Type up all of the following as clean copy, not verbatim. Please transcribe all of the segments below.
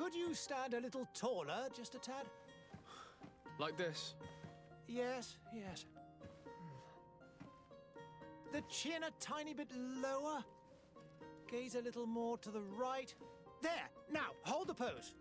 Could you stand a little taller, just a tad? Like this? Yes, yes. The chin a tiny bit lower. Gaze a little more to the right. There! Now, hold the pose.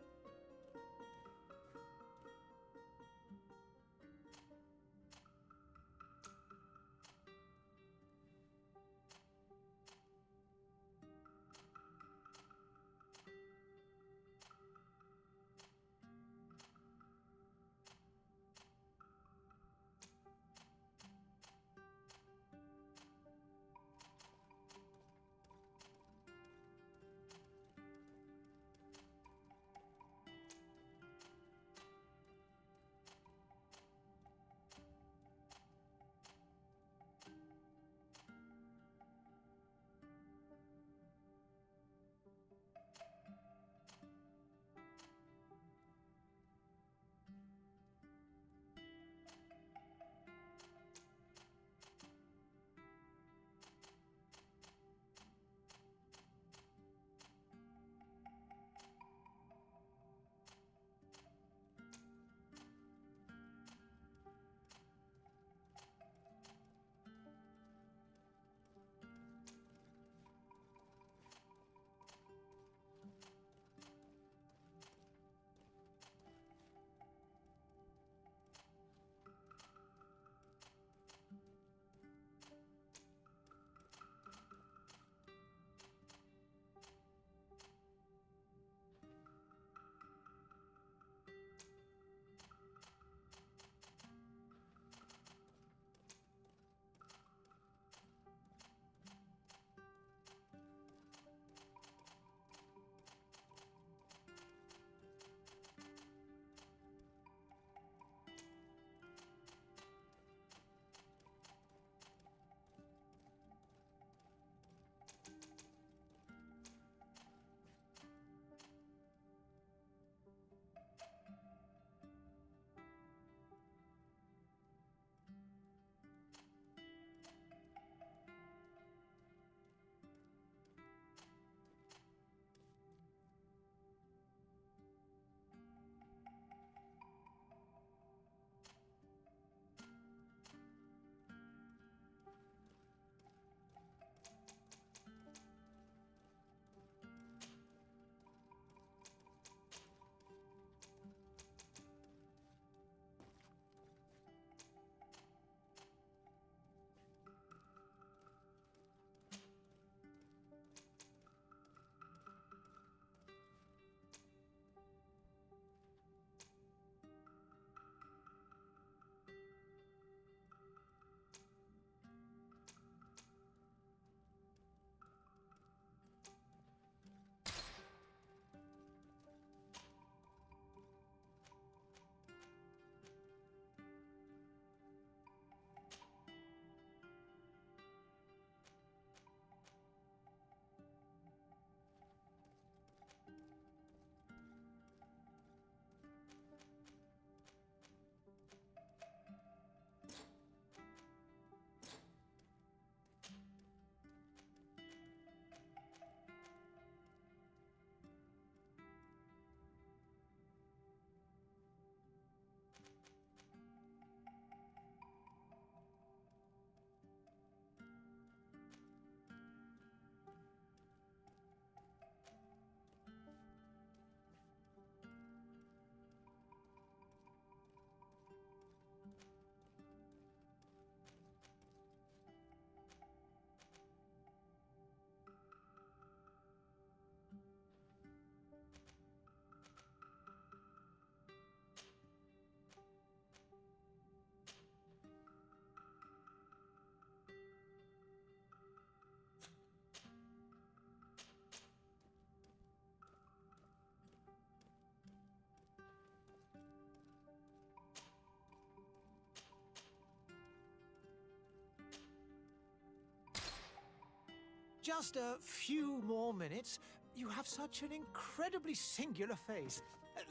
Just a few more minutes. You have such an incredibly singular face.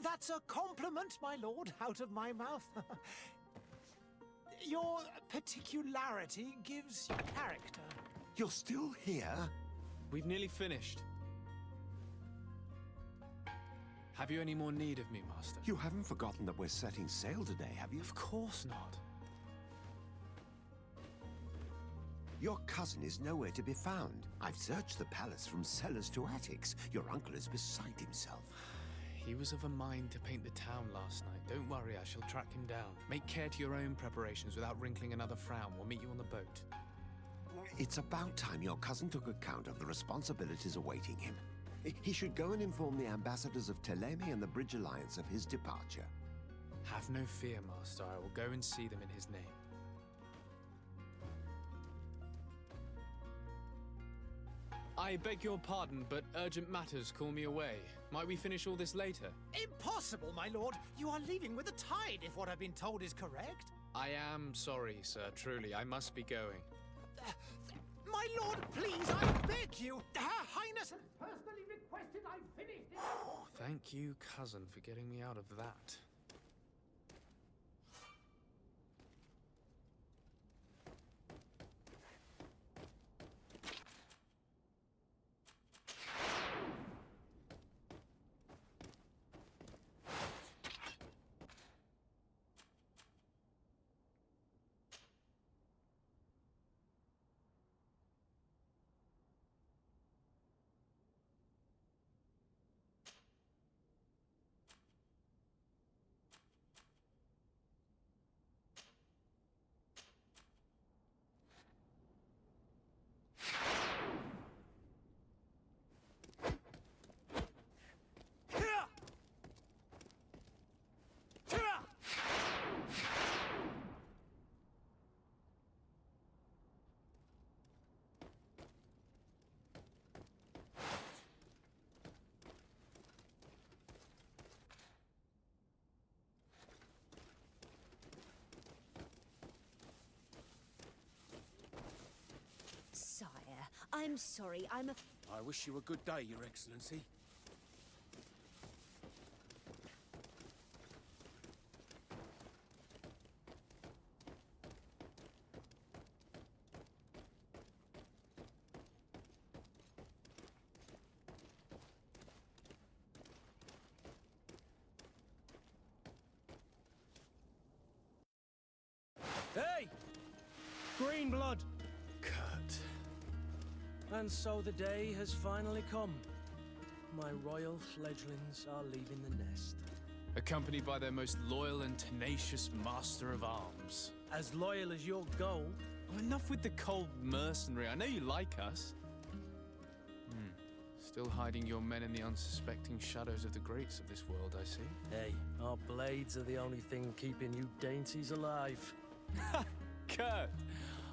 That's a compliment, my lord, out of my mouth. Your particularity gives you character. You're still here? We've nearly finished. How Have you any more need of me, Master? You haven't forgotten that we're setting sail today, have you? Of course not. Your cousin is nowhere to be found. I've searched the palace from cellars to attics. Your uncle is beside himself. He was of a mind to paint the town last night. Don't worry, I shall track him down. Make care to your own preparations without wrinkling another frown. We'll meet you on the boat. It's about time your cousin took account of the responsibilities awaiting him. He should go and inform the ambassadors of Teleme and the Bridge Alliance of his departure. Have no fear, Master. I will go and see them in his name. I beg your pardon, but urgent matters call me away. Might we finish all this later? Impossible, my lord. You are leaving with the tide, if what I've been told is correct. I am sorry, sir. Truly, I must be going. My lord, please, I beg you. Her Highness has personally requested I finish this. Thank you, cousin, for getting me out of that. Sire, I'm sorry, I wish you a good day, Your Excellency. Hey! Green blood! Kurt. And so the day has finally come. My royal fledglings are leaving the nest. Accompanied by their most loyal and tenacious master of arms. As loyal as your gold. Oh, enough with the cold mercenary. I know you like us. Still hiding your men in the unsuspecting shadows of the greats of this world, I see. Hey, our blades are the only thing keeping you dainties alive. Kurt,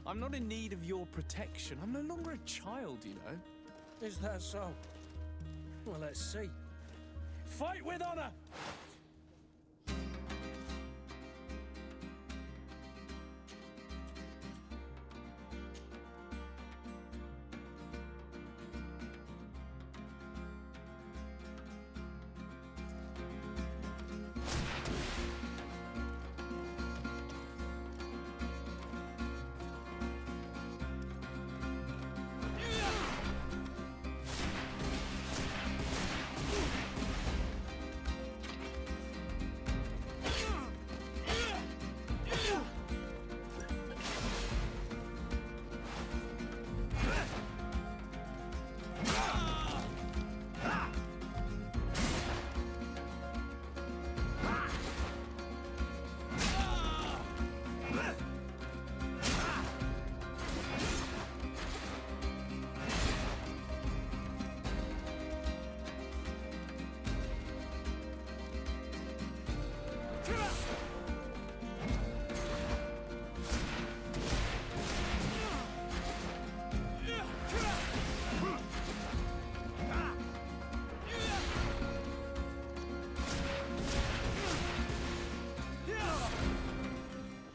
I'm not in need of your protection. I'm no longer a child, you know. Is that so? Well, let's see. Fight with honor!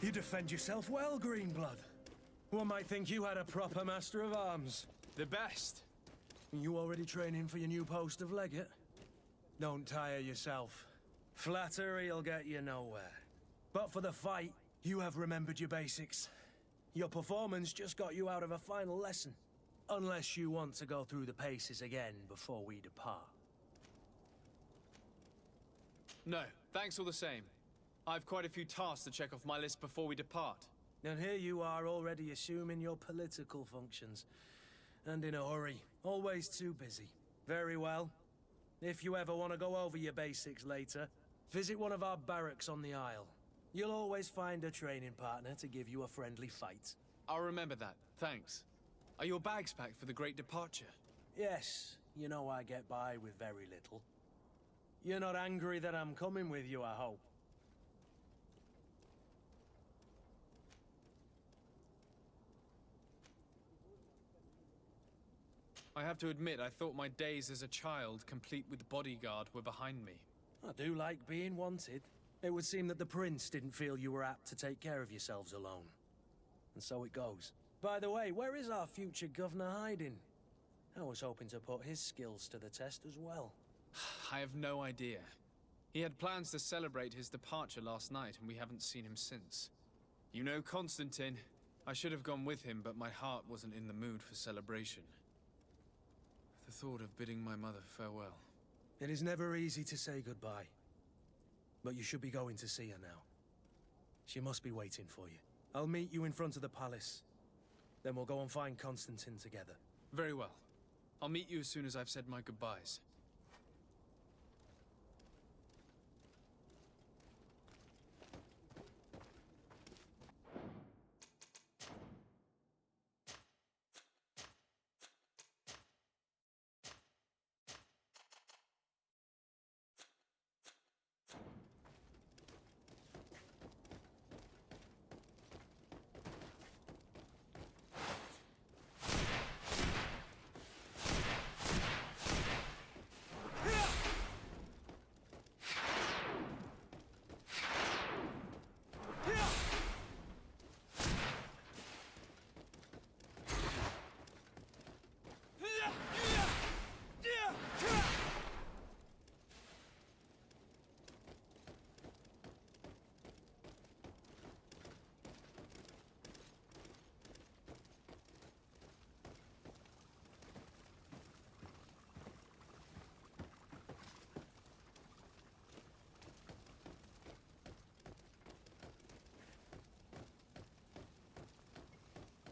You defend yourself well, Greenblood. One might think you had a proper master of arms. The best. You already training for your new post of legate? Don't tire yourself. Flattery'll get you nowhere. But for the fight, you have remembered your basics. Your performance just got you out of a final lesson. Unless you want to go through the paces again before we depart. No, thanks all the same. I've quite a few tasks to check off my list before we depart. And here you are already assuming your political functions. And in a hurry. Always too busy. Very well. If you ever want to go over your basics later, visit one of our barracks on the Isle. You'll always find a training partner to give you a friendly fight. I'll remember that, thanks. Are your bags packed for the great departure? Yes, you know I get by with very little. You're not angry that I'm coming with you, I hope. I have to admit, I thought my days as a child, complete with bodyguard, were behind me. I do like being wanted. It would seem that the prince didn't feel you were apt to take care of yourselves alone. And so it goes. By the way, where is our future governor hiding? I was hoping to put his skills to the test as well. I have no idea. He had plans to celebrate his departure last night, and we haven't seen him since. You know Constantine. I should have gone with him, but my heart wasn't in the mood for celebration. The thought of bidding my mother farewell. It is never easy to say goodbye. But you should be going to see her now. She must be waiting for you. I'll meet you in front of the palace. Then we'll go and find Constantine together. Very well. I'll meet you as soon as I've said my goodbyes.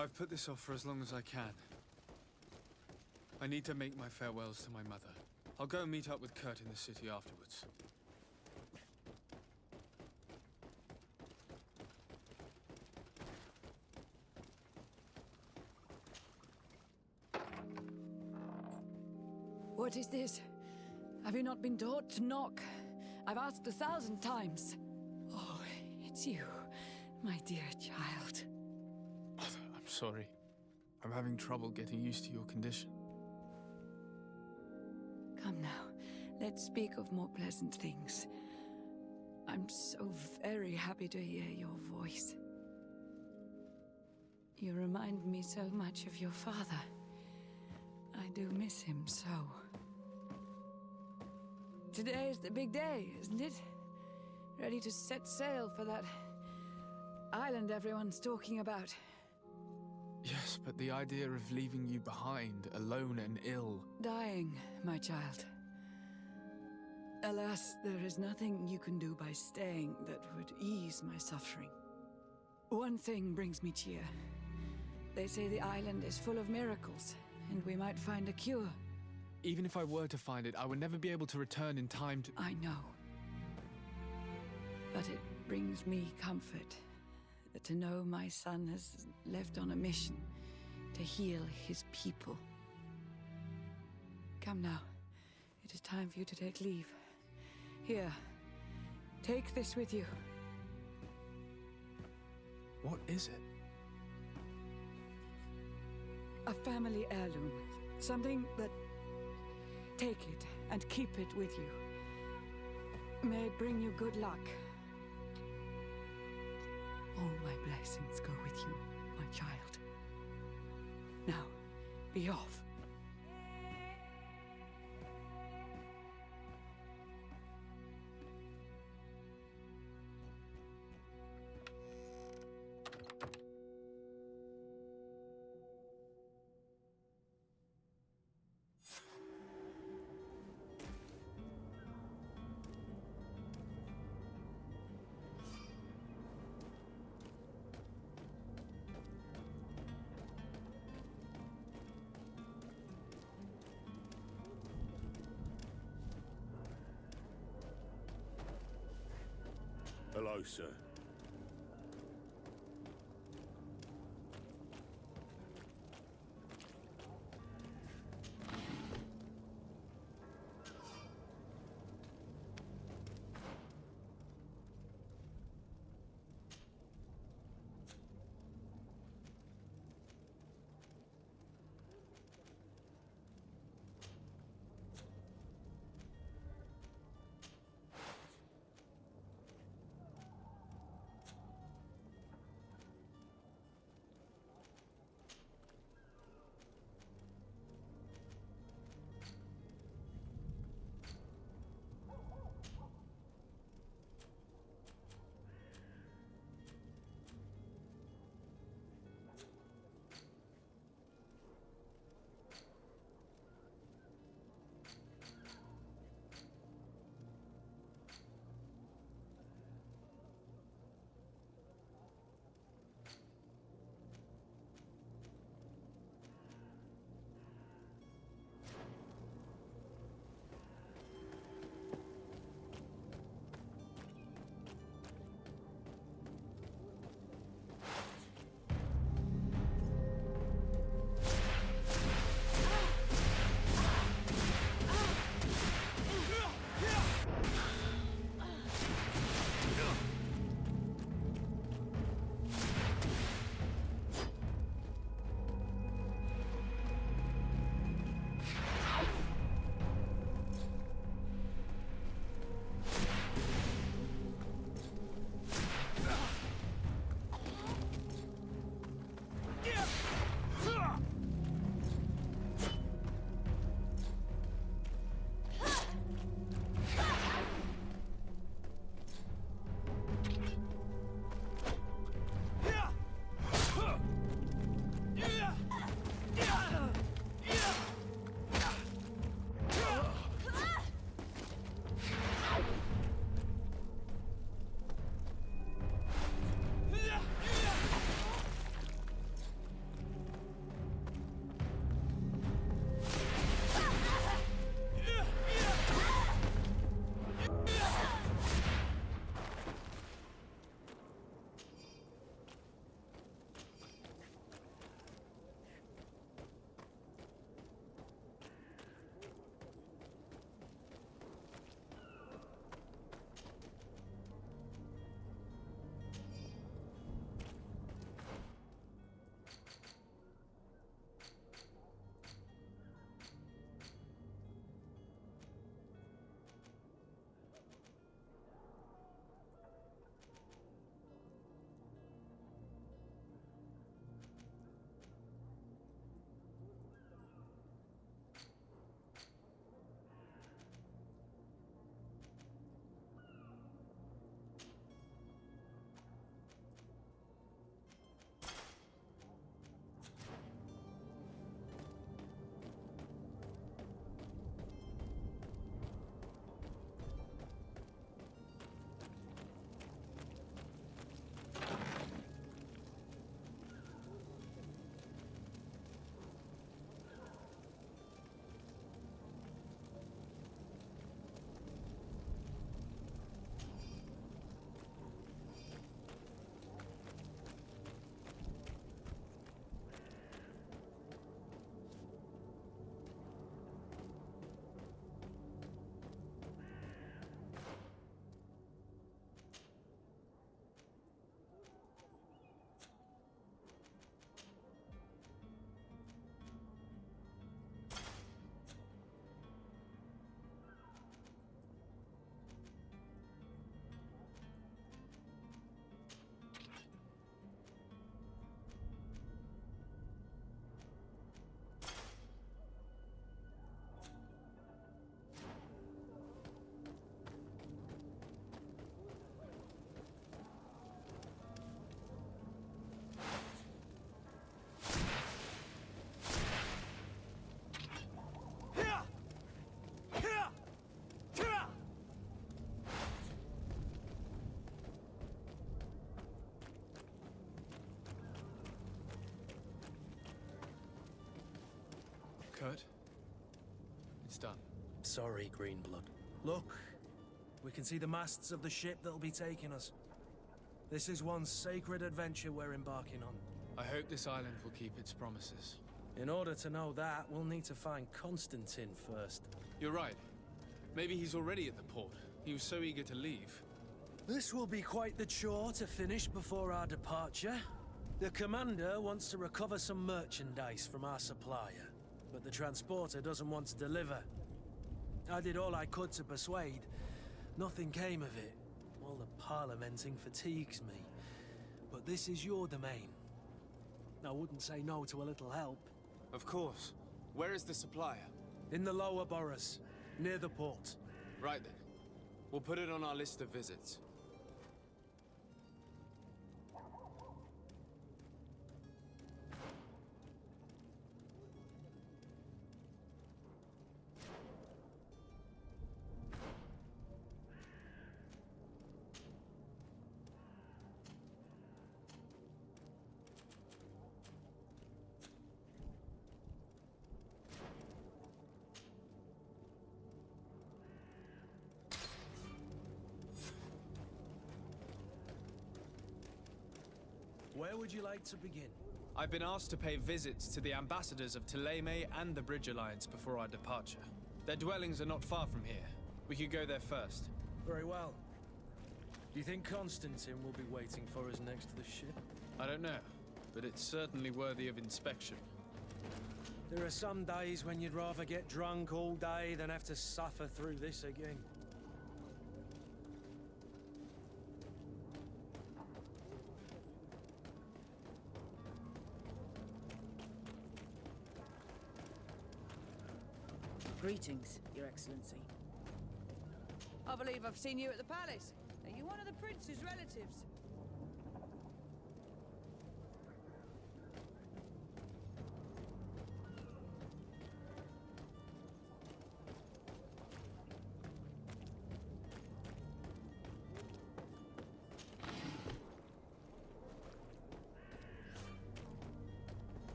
I've put this off for as long as I can. I need to make my farewells to my mother. I'll go and meet up with Kurt in the city afterwards. What is this? Have you not been taught to knock? I've asked 1,000 times. Oh, it's you, my dear child. I'm sorry. I'm having trouble getting used to your condition. Come now, let's speak of more pleasant things. I'm so very happy to hear your voice. You remind me so much of your father. I do miss him so. Today is the big day, isn't it? Ready to set sail for that island everyone's talking about. Yes, but the idea of leaving you behind, alone and ill... Dying, my child. Alas, there is nothing you can do by staying that would ease my suffering. One thing brings me cheer. They say the island is full of miracles, and we might find a cure. Even if I were to find it, I would never be able to return in time to... I know. But it brings me comfort to know my son has left on a mission to heal his people. Come now. It is time for you to take leave. Here, take this with you. What is it? A family heirloom. Something that... Take it and keep it with you. May it bring you good luck. All my blessings go with you, my child. Now, be off. closer. Kurt? It's done. Sorry, Greenblood. Look, we can see the masts of the ship that'll be taking us. This is one sacred adventure we're embarking on. I hope this island will keep its promises. In order to know that, we'll need to find Constantine first. You're right. Maybe he's already at the port. He was so eager to leave. This will be quite the chore to finish before our departure. The commander wants to recover some merchandise from our supplier, but the transporter doesn't want to deliver. I did all I could to persuade. Nothing came of it. All the parliamenting fatigues me. But this is your domain. I wouldn't say no to a little help. Of course. Where is the supplier? In the lower boroughs, near the port. Right then. We'll put it on our list of visits. Where would you like to begin? I've been asked to pay visits to the ambassadors of Thélème and the Bridge Alliance before our departure. Their dwellings are not far from here. We could go there first. Very well. Do you think Constantine will be waiting for us next to the ship? I don't know, but it's certainly worthy of inspection. There are some days when you'd rather get drunk all day than have to suffer through this again. Greetings, Your Excellency. I believe I've seen you at the palace. Are you one of the prince's relatives?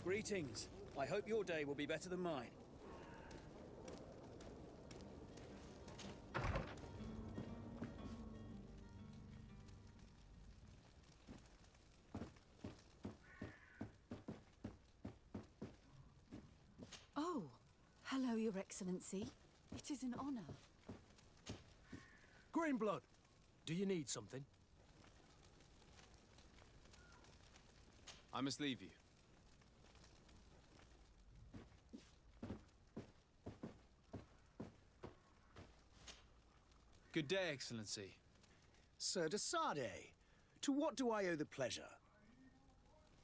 Greetings. I hope your day will be better than mine. Oh, hello, Your Excellency. It is an honor. Greenblood, do you need something? I must leave you. Good day, Excellency. Sir de Sade, to what do I owe the pleasure?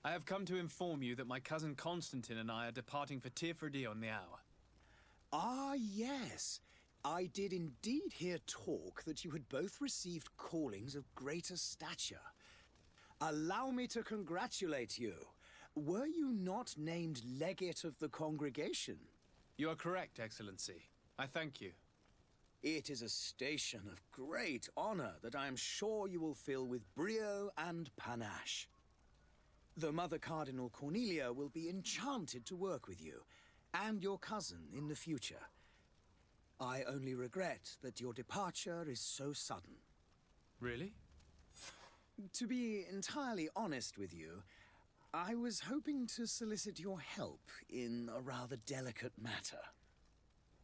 I have come to inform you that my cousin Constantine and I are departing for Tirfredi on the hour. Ah, yes. I did indeed hear talk that you had both received callings of greater stature. Allow me to congratulate you. Were you not named legate of the congregation? You are correct, Excellency. I thank you. It is a station of great honor that I am sure you will fill with brio and panache. The Mother Cardinal Cornelia will be enchanted to work with you, and your cousin in the future. I only regret that your departure is so sudden. Really? To be entirely honest with you, I was hoping to solicit your help in a rather delicate matter.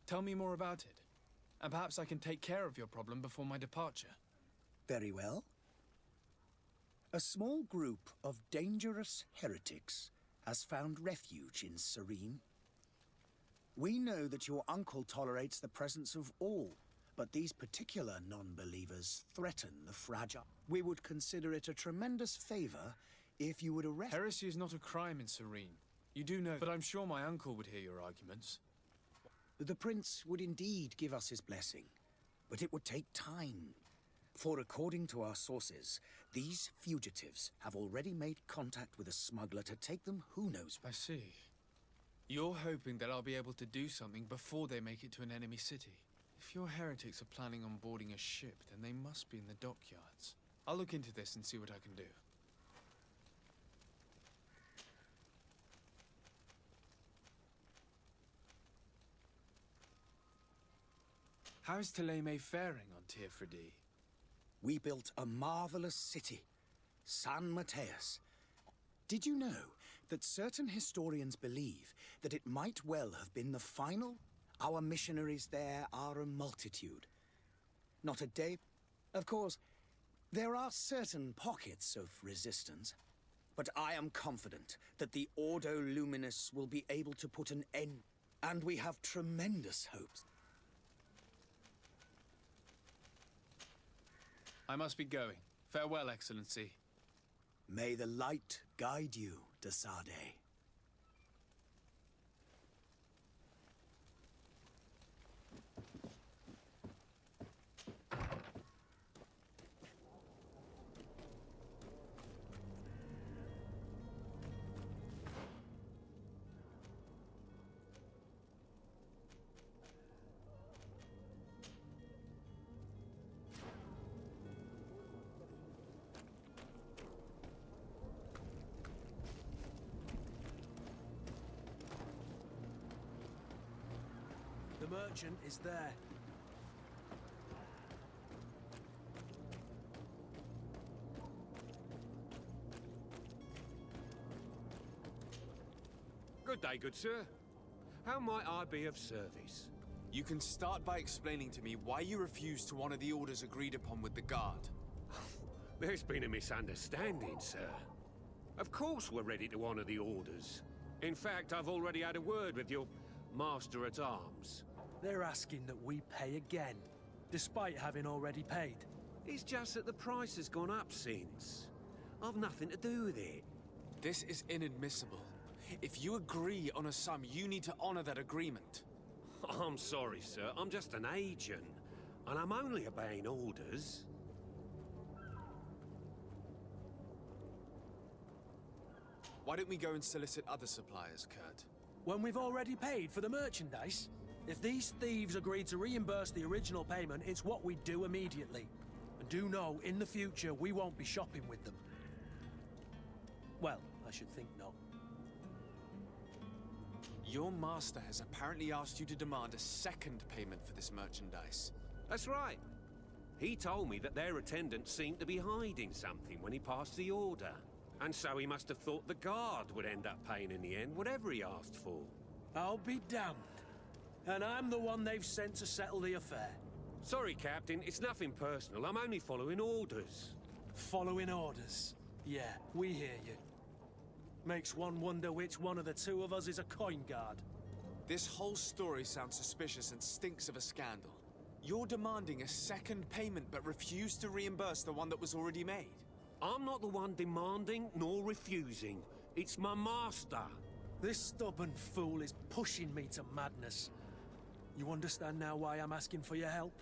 Tell me more about it, and perhaps I can take care of your problem before my departure. Very well. A small group of dangerous heretics has found refuge in Serene. We know that your uncle tolerates the presence of all, but these particular non-believers threaten the fragile. We would consider it a tremendous favor if you would arrest... Heresy is not a crime in Serene. You do know, but I'm sure my uncle would hear your arguments. The prince would indeed give us his blessing, but it would take time. For according to our sources, these fugitives have already made contact with a smuggler to take them who knows. I see. You're hoping that I'll be able to do something before they make it to an enemy city. If your heretics are planning on boarding a ship, then they must be in the dockyards. I'll look into this and see what I can do. How is Thélème faring on Tirfredi? We built a marvelous city, San Mateus. Did you know that certain historians believe that it might well have been the final? Our missionaries there are a multitude. Not a day. Of course, there are certain pockets of resistance, but I am confident that the Ordo Luminous will be able to put an end, and we have tremendous hopes. I must be going. Farewell, Excellency. May the light guide you, de Sade. The merchant is there. Good day, good sir. How might I be of service? You can start by explaining to me why you refuse to honor the orders agreed upon with the guard. There's been a misunderstanding, sir. Of course we're ready to honor the orders. In fact, I've already had a word with your master-at-arms. They're asking that we pay again, despite having already paid. It's just that the price has gone up since. I've nothing to do with it. This is inadmissible. If you agree on a sum, you need to honor that agreement. I'm sorry, sir. I'm just an agent, and I'm only obeying orders. Why don't we go and solicit other suppliers, Kurt? When we've already paid for the merchandise? If these thieves agree to reimburse the original payment, it's what we do immediately. And do know, in the future, we won't be shopping with them. Well, I should think not. Your master has apparently asked you to demand a second payment for this merchandise. That's right. He told me that their attendant seemed to be hiding something when he passed the order. And so he must have thought the guard would end up paying in the end, whatever he asked for. I'll be damned. And I'm the one they've sent to settle the affair. Sorry, Captain, it's nothing personal. I'm only following orders. Following orders? Yeah, we hear you. Makes one wonder which one of the two of us is a coin guard. This whole story sounds suspicious and stinks of a scandal. You're demanding a second payment but refuse to reimburse the one that was already made. I'm not the one demanding nor refusing. It's my master. This stubborn fool is pushing me to madness. You understand now why I'm asking for your help?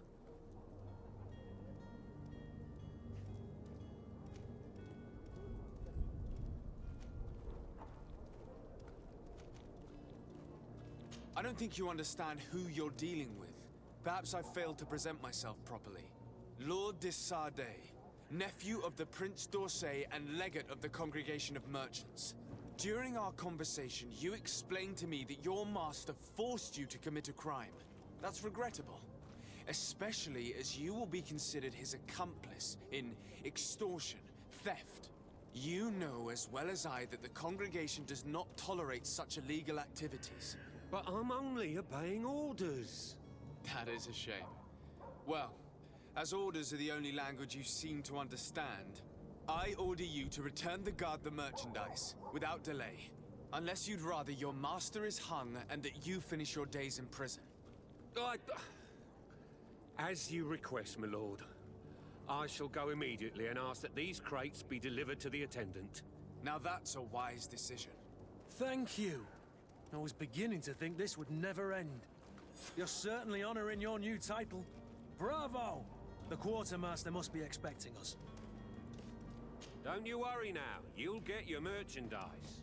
I don't think you understand who you're dealing with. Perhaps I failed to present myself properly. Lord de Sardet, nephew of the Prince d'Orsay and legate of the Congregation of Merchants. During our conversation, you explained to me that your master forced you to commit a crime. That's regrettable, especially as you will be considered his accomplice in extortion, theft. You know as well as I that the Congregation does not tolerate such illegal activities. But I'm only obeying orders. That is a shame. Well, as orders are the only language you seem to understand, I order you to return the guard the merchandise, without delay. Unless you'd rather your master is hung and that you finish your days in prison. As you request, my lord. I shall go immediately and ask that these crates be delivered to the attendant. Now that's a wise decision. Thank you. I was beginning to think this would never end. You're certainly honoring your new title. Bravo! The quartermaster must be expecting us. Don't you worry now. You'll get your merchandise.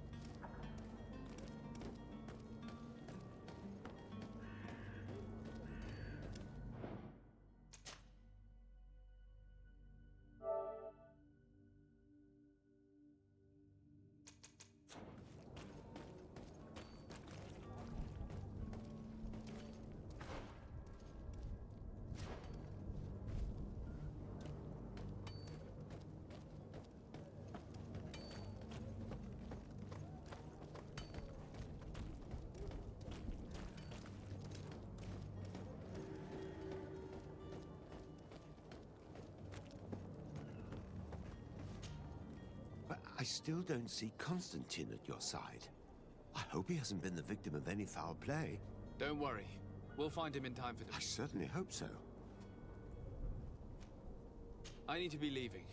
But I still don't see Constantine at your side. I hope he hasn't been the victim of any foul play. Don't worry. We'll find him in time for I this. certainly hope so. I need to be leaving.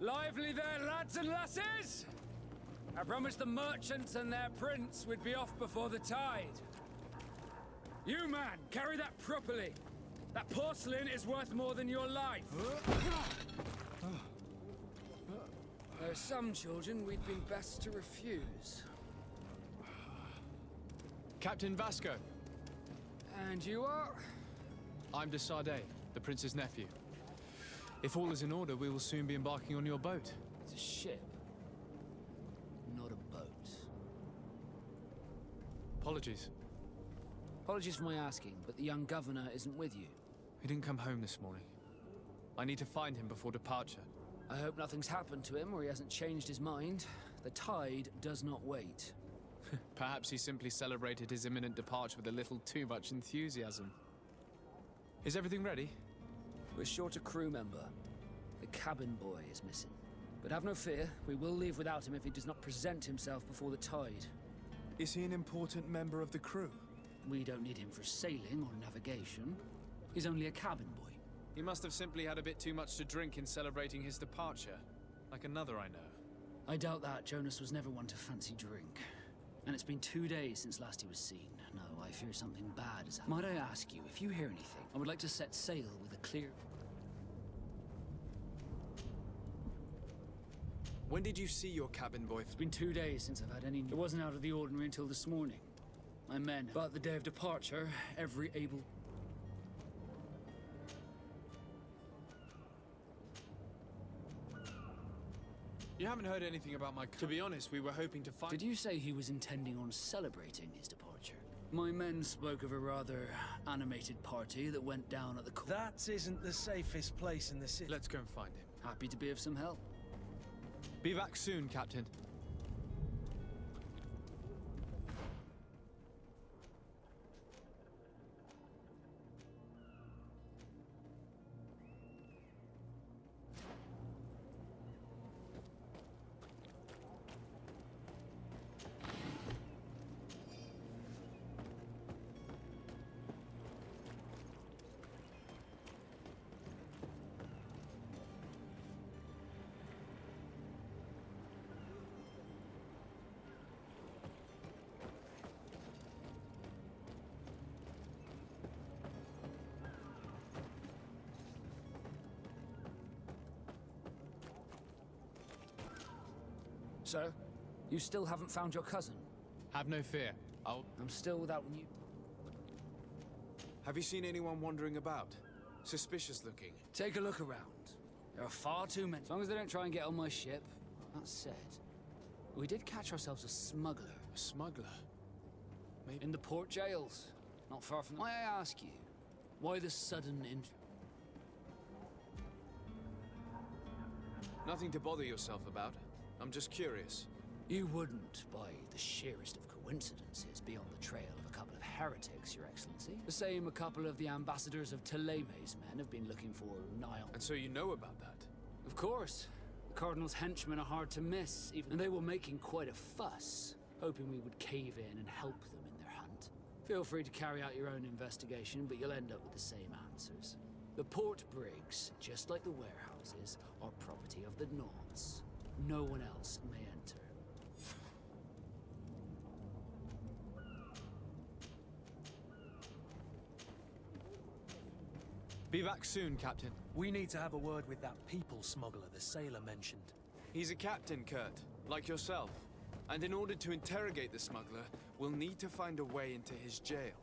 Lively there, lads and lasses! I promised the merchants and their prince we'd be off before the tide. You, man, carry that properly. That porcelain is worth more than your life. There are some children we'd been best to refuse. Captain Vasco. And you are? I'm de Sardet, the prince's nephew. If all is in order, we will soon be embarking on your boat. It's a ship, not a boat. Apologies. Apologies for my asking, but the young governor isn't with you. He didn't come home this morning. I need to find him before departure. I hope nothing's happened to him or he hasn't changed his mind. The tide does not wait. Perhaps he simply celebrated his imminent departure with a little too much enthusiasm. Is everything ready? We're short a crew member. The cabin boy is missing. But have no fear, we will leave without him if he does not present himself before the tide. Is he an important member of the crew? We don't need him for sailing or navigation. He's only a cabin boy. He must have simply had a bit too much to drink in celebrating his departure. Like another I know. I doubt that. Jonas was never one to fancy drink. And it's been 2 days since last he was seen. No, I fear something bad has happened. Might I ask you, if you hear anything, I would like to set sail with a clear... When did you see your cabin boy? It's been 2 days since I've had any... It wasn't out of the ordinary until this morning. My men, but the day of departure, every able... You haven't heard anything about my... To be honest, we were hoping to find... Did you say he was intending on celebrating his departure? My men spoke of a rather animated party that went down at the... That isn't the safest place in the city. Let's go and find him. Happy to be of some help. Be back soon, Captain. So, you still haven't found your cousin? Have no fear. I'm still without new... Have you seen anyone wandering about? Suspicious looking. Take a look around. There are far too many. As long as they don't try and get on my ship. That said, we did catch ourselves a smuggler. A smuggler? Maybe... In the port jails. Not far from... May I ask you, why the sudden Nothing to bother yourself about. I'm just curious. You wouldn't, by the sheerest of coincidences, be on the trail of a couple of heretics, Your Excellency. The same a couple of the ambassadors of Teleme's men have been looking for Nile. And so you know about that? Of course. The Cardinal's henchmen are hard to miss, and they were making quite a fuss, hoping we would cave in and help them in their hunt. Feel free to carry out your own investigation, but you'll end up with the same answers. The port brigs, just like the warehouses, are property of the Nords. No one else may enter. Be back soon, Captain. We need to have a word with that people smuggler the sailor mentioned. He's a captain, Kurt, like yourself. And in order to interrogate the smuggler, we'll need to find a way into his jail.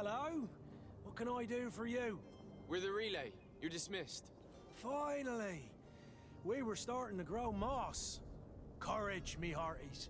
Hello? What can I do for you? We're the relay. You're dismissed. Finally! We were starting to grow moss. Courage, me hearties.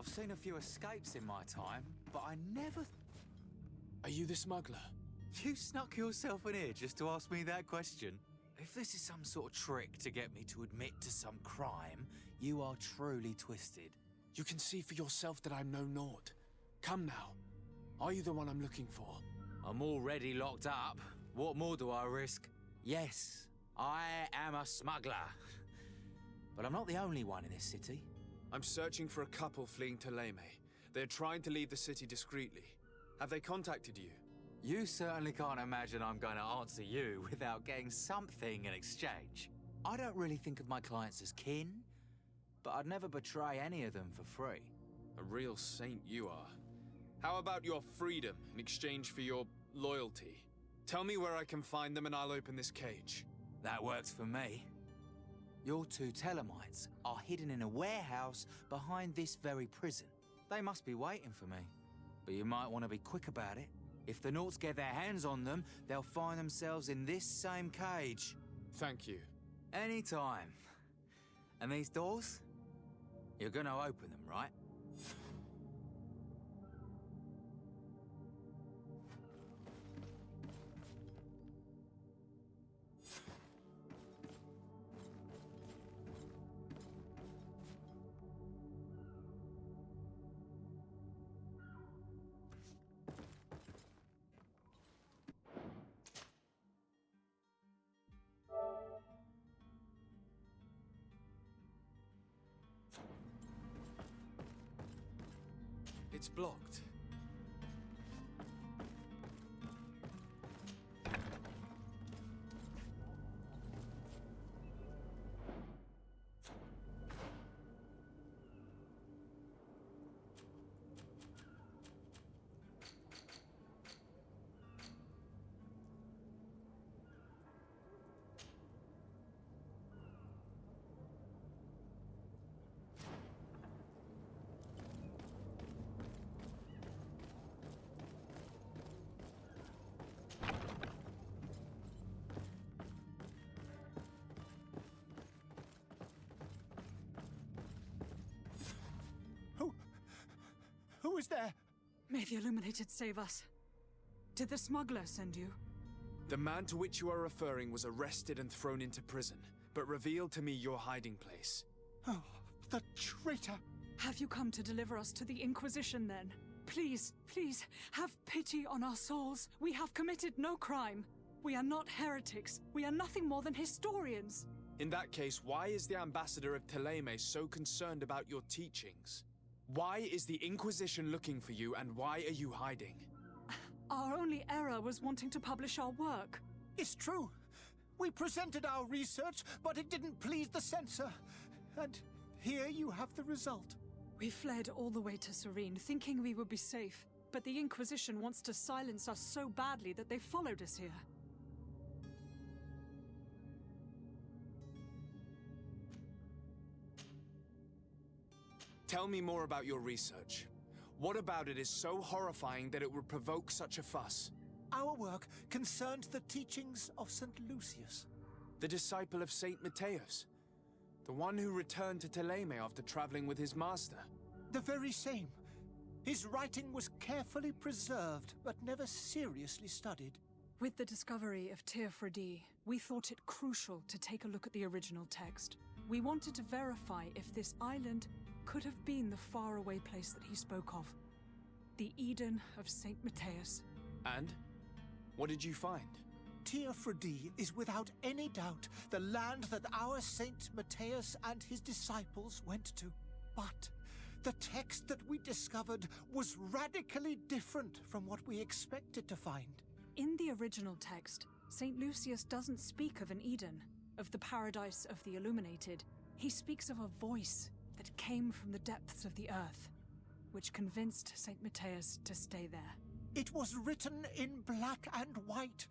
I've seen a few escapes in my time, but I never... Are you the smuggler? You snuck yourself in here just to ask me that question? If this is some sort of trick to get me to admit to some crime, you are truly twisted. You can see for yourself that I'm no naught. Come now. Are you the one I'm looking for? I'm already locked up. What more do I risk? Yes, I am a smuggler. But I'm not the only one in this city. I'm searching for a couple fleeing to Leme. They're trying to leave the city discreetly. Have they contacted you? You certainly can't imagine I'm going to answer you without getting something in exchange. I don't really think of my clients as kin, but I'd never betray any of them for free. A real saint you are. How about your freedom in exchange for your loyalty? Tell me where I can find them and I'll open this cage. That works for me. Your two Telemites are hidden in a warehouse behind this very prison. They must be waiting for me. But you might want to be quick about it. If the Nauts get their hands on them, they'll find themselves in this same cage. Thank you. Anytime. And these doors? You're gonna open them, right? It's blocked. Who is there? May the Illuminated save us. Did the smuggler send you? The man to which you are referring was arrested and thrown into prison, but revealed to me your hiding place. Oh, the traitor! Have you come to deliver us to the Inquisition, then? Please, please, have pity on our souls. We have committed no crime. We are not heretics. We are nothing more than historians. In that case, why is the ambassador of Teleme so concerned about your teachings? Why is the Inquisition looking for you, and why are you hiding? Our only error was wanting to publish our work. It's true. We presented our research, but it didn't please the censor. And here you have the result. We fled all the way to Serene, thinking we would be safe. But the Inquisition wants to silence us so badly that they followed us here. Tell me more about your research. What about it is so horrifying that it would provoke such a fuss? Our work concerned the teachings of St. Lucius. The disciple of Saint Matthias. The one who returned to Thélème after traveling with his master. The very same. His writing was carefully preserved, but never seriously studied. With the discovery of Teofredi, we thought it crucial to take a look at the original text. We wanted to verify if this island could have been the faraway place that he spoke of. The Eden of Saint Matthias. And? What did you find? Teofredi is without any doubt the land that our Saint Matthias and his disciples went to. But the text that we discovered was radically different from what we expected to find. In the original text, St. Lucius doesn't speak of an Eden, of the paradise of the illuminated. He speaks of a voice that came from the depths of the earth, which convinced St. Matthias to stay there. It was written in black and white,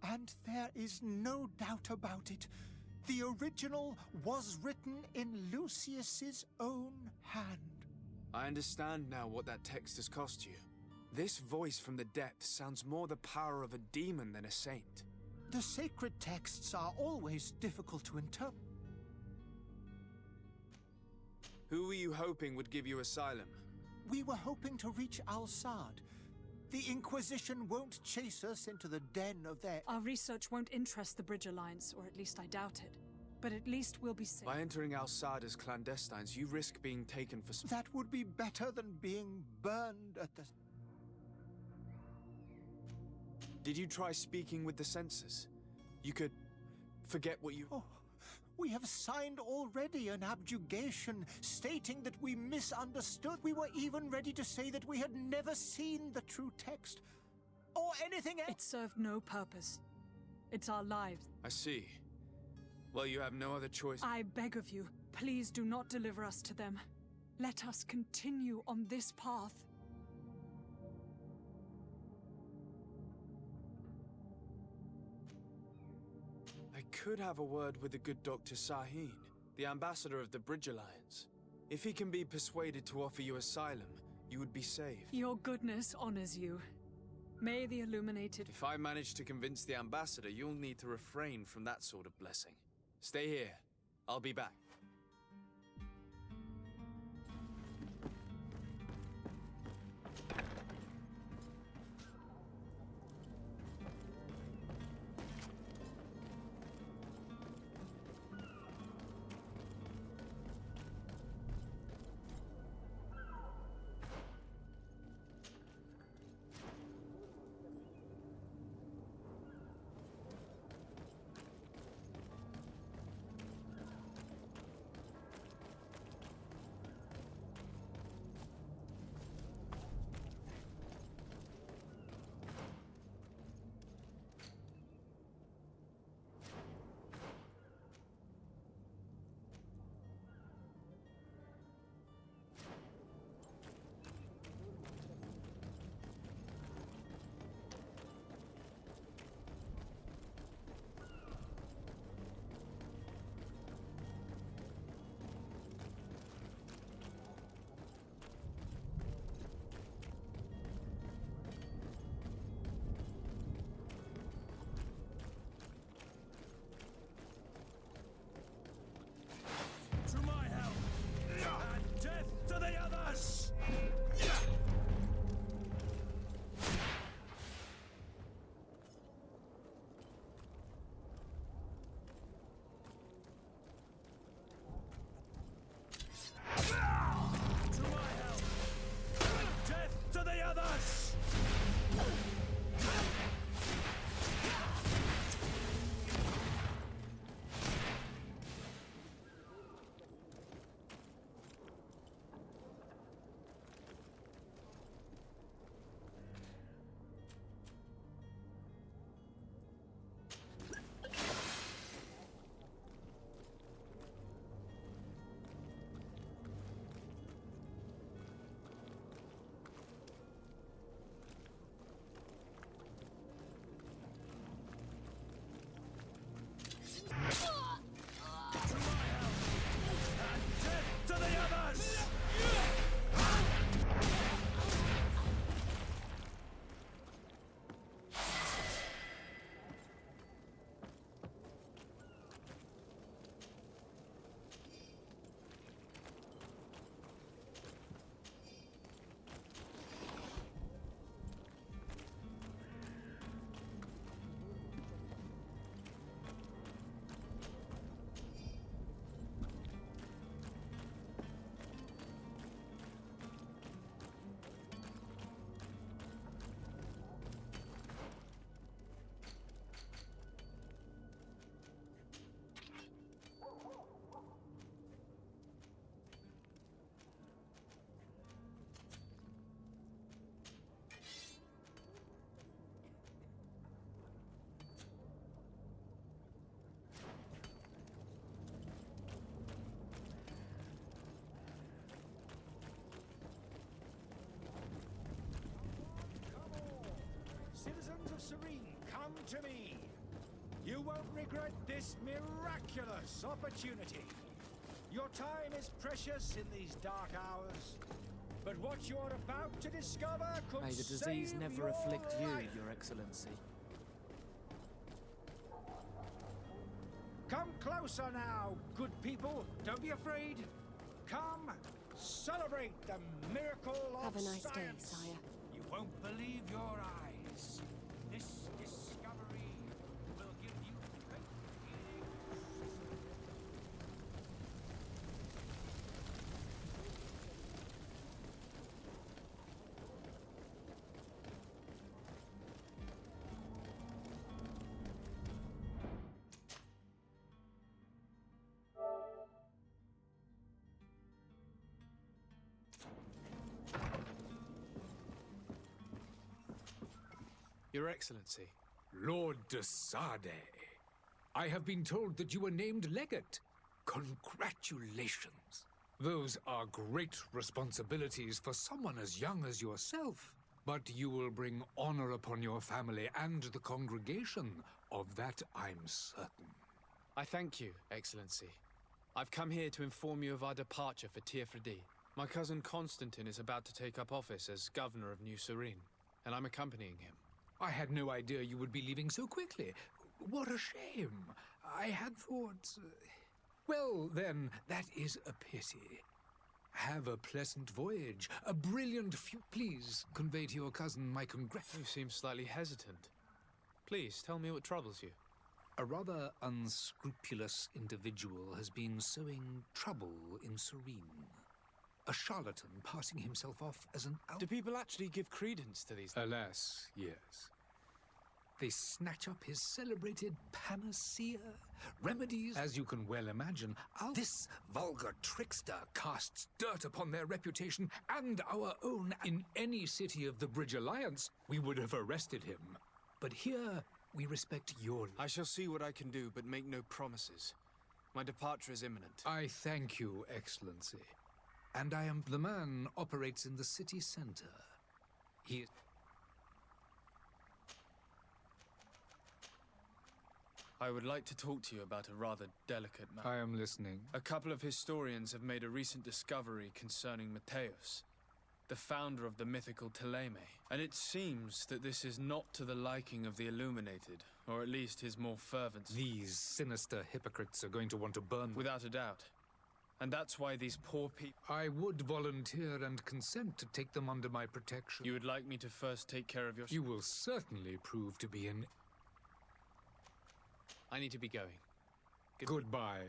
and there is no doubt about it. The original was written in Lucius's own hand. I understand now what that text has cost you. This voice from the depths sounds more the power of a demon than a saint. The sacred texts are always difficult to interpret. Who were you hoping would give you asylum? We were hoping to reach Al-Sad. The Inquisition won't chase us into the den of their... Our research won't interest the Bridge Alliance, or at least I doubt it. But at least we'll be safe. By entering Al-Sad as clandestines, you risk being taken for... That would be better than being burned at the... Did you try speaking with the censors? You could forget what you... Oh, we have signed already an abjugation stating that we misunderstood. We were even ready to say that we had never seen the true text. Or anything else. It served no purpose. It's our lives. I see. Well, you have no other choice. I beg of you, please do not deliver us to them. Let us continue on this path. I could have a word with the good Dr. Sahin, the ambassador of the Bridge Alliance. If he can be persuaded to offer you asylum, you would be saved. Your goodness honors you. May the illuminated... If I manage to convince the ambassador, you'll need to refrain from that sort of blessing. Stay here. I'll be back. of Serene, come to me. You won't regret this miraculous opportunity. Your time is precious in these dark hours, but what you're about to discover could May the disease save never your afflict you, life. Your Excellency. Come closer now, good people. Don't be afraid. Come, celebrate the miracle of Have a nice day, science. sire. You won't believe your eyes. This discovery will give you great healing. Your Excellency. Lord de Sade, I have been told that you were named legate. Congratulations. Those are great responsibilities for someone as young as yourself. But you will bring honor upon your family and the congregation. Of that I'm certain. I thank you, Excellency. I've come here to inform you of our departure for Tearfredi. My cousin Constantine is about to take up office as governor of New Serene, and I'm accompanying him. I had no idea you would be leaving so quickly. What a shame. I had thought... Well, then, that is a pity. Have a pleasant voyage. A brilliant Please convey to your cousin my congrats. You seem slightly hesitant. Please, tell me what troubles you. A rather unscrupulous individual has been sowing trouble in Serene. A charlatan passing himself off as an Do people actually give credence to these? Alas, yes. They snatch up his celebrated panacea, remedies, as you can well imagine. This vulgar trickster casts dirt upon their reputation and our own. In any city of the Bridge Alliance, we would have arrested him. But here, we respect your... I shall see what I can do, but make no promises. My departure is imminent. I thank you, Excellency. And I am... The man operates in the city center. He... I would like to talk to you about a rather delicate matter. I am listening. A couple of historians have made a recent discovery concerning Mateus, the founder of the mythical Teleme. And it seems that this is not to the liking of the Illuminated, or at least his more fervent... These sinister hypocrites are going to want to burn... Without a doubt. And that's why these poor people... I would volunteer and consent to take them under my protection. You would like me to first take care of your... You will certainly prove to be an... I need to be going. Goodbye.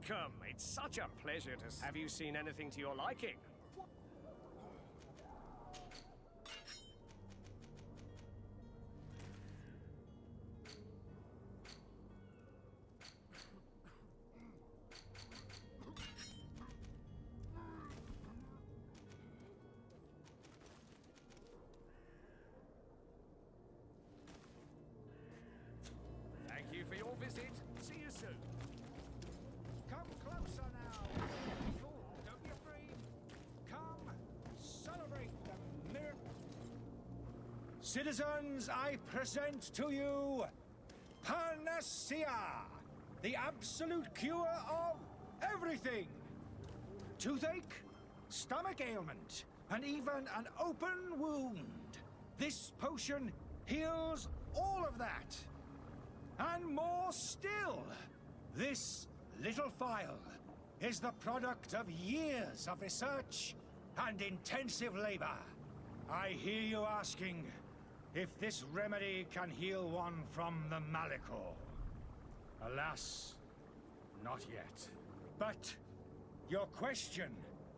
Welcome! It's such a pleasure to... Have you seen anything to your liking? Thank you for your visit. See you soon. Come closer now. Beautiful. Don't be afraid. Come, celebrate the miracle. Citizens, I present to you Panacea, the absolute cure of everything. Toothache, stomach ailment, and even an open wound. This potion heals all of that. And more still, this little phial is the product of years of research and intensive labor. I hear you asking if this remedy can heal one from the Malachor. Alas, not yet. But your question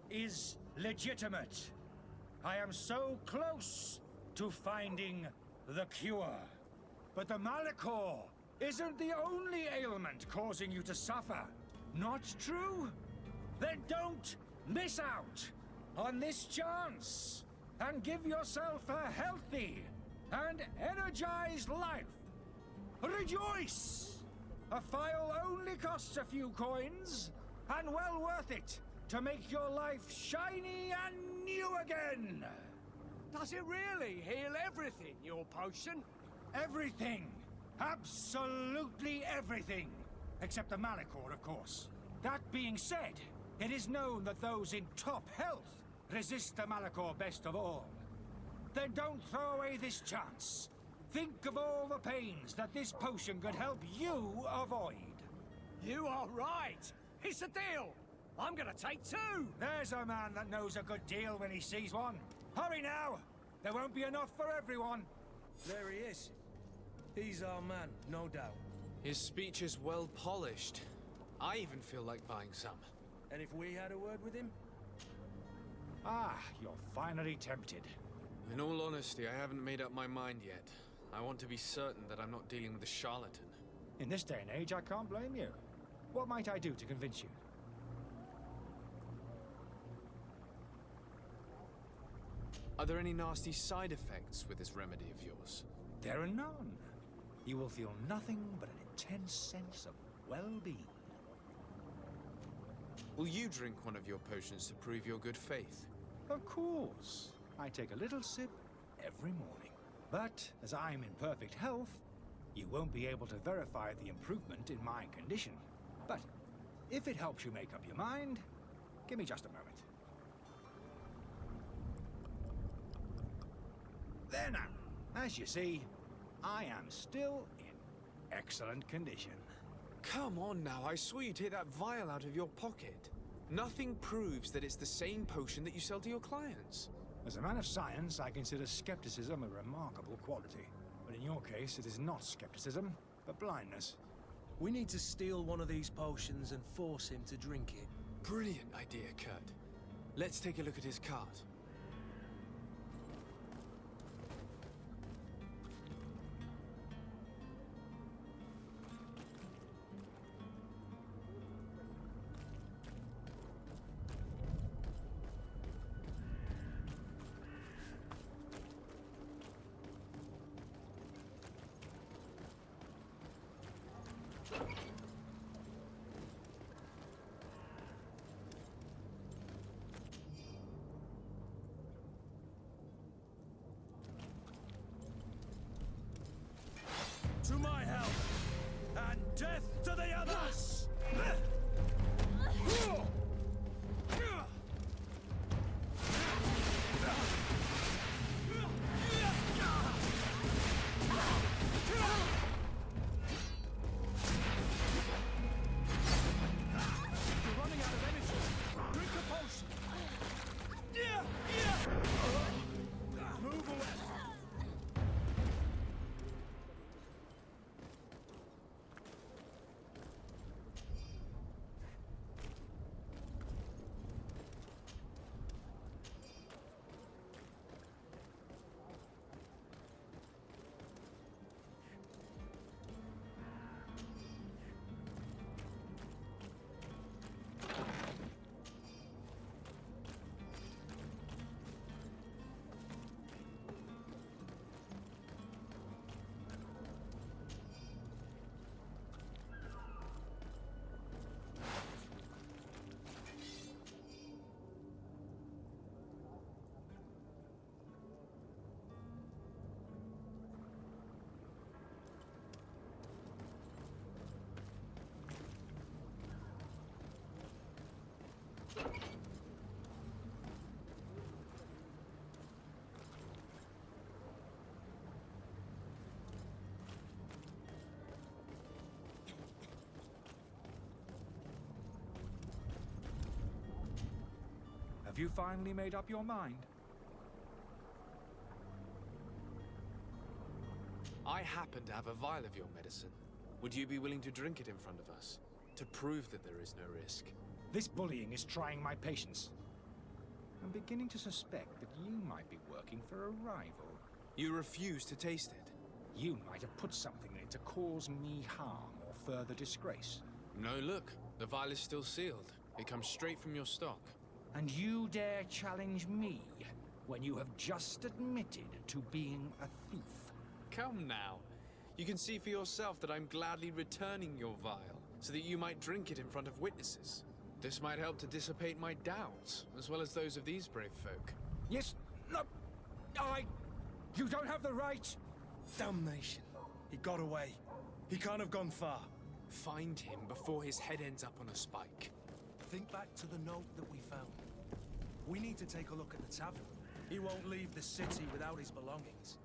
is legitimate. I am so close to finding the cure. But the Malachor isn't the only ailment causing you to suffer. Not true? Then don't miss out on this chance and give yourself a healthy and energized life. Rejoice! A phial only costs a few coins, and well worth it to make your life shiny and new again. Does it really heal everything, your potion? Everything. Absolutely everything. Except the Malachor, of course. That being said, it is known that those in top health resist the Malachor best of all. Then don't throw away this chance. Think of all the pains that this potion could help you avoid. You are right. It's a deal. I'm gonna take 2. There's a man that knows a good deal when he sees one. Hurry now. There won't be enough for everyone. There he is. He's our man, no doubt. His speech is well polished. I even feel like buying some. And if we had a word with him? Ah, you're finally tempted. In all honesty, I haven't made up my mind yet. I want to be certain that I'm not dealing with a charlatan. In this day and age, I can't blame you. What might I do to convince you? Are there any nasty side effects with this remedy of yours? There are none. You will feel nothing but an intense sense of well-being. Will you drink one of your potions to prove your good faith? Of course. I take a little sip every morning. But as I'm in perfect health, you won't be able to verify the improvement in my condition. But if it helps you make up your mind, give me just a moment. There now. As you see, I am still in excellent condition. Come on now, I saw you take that vial out of your pocket. Nothing proves that it's the same potion that you sell to your clients. As a man of science, I consider skepticism a remarkable quality. But in your case, it is not skepticism, but blindness. We need to steal one of these potions and force him to drink it. Brilliant idea, Kurt. Let's take a look at his cart. Have you finally made up your mind? I happen to have a vial of your medicine. Would you be willing to drink it in front of us? To prove that there is no risk? This bullying is trying my patience. I'm beginning to suspect that you might be working for a rival. You refuse to taste it? You might have put something in it to cause me harm or further disgrace. No, look. The vial is still sealed. It comes straight from your stock. And you dare challenge me when you have just admitted to being a thief? Come now. You can see for yourself that I'm gladly returning your vial, so that you might drink it in front of witnesses. This might help to dissipate my doubts, as well as those of these brave folk. Yes, no, you don't have the right! Damnation. He got away. He can't have gone far. Find him before his head ends up on a spike. Think back to the note that we found. We need to take a look at the tavern. He won't leave the city without his belongings.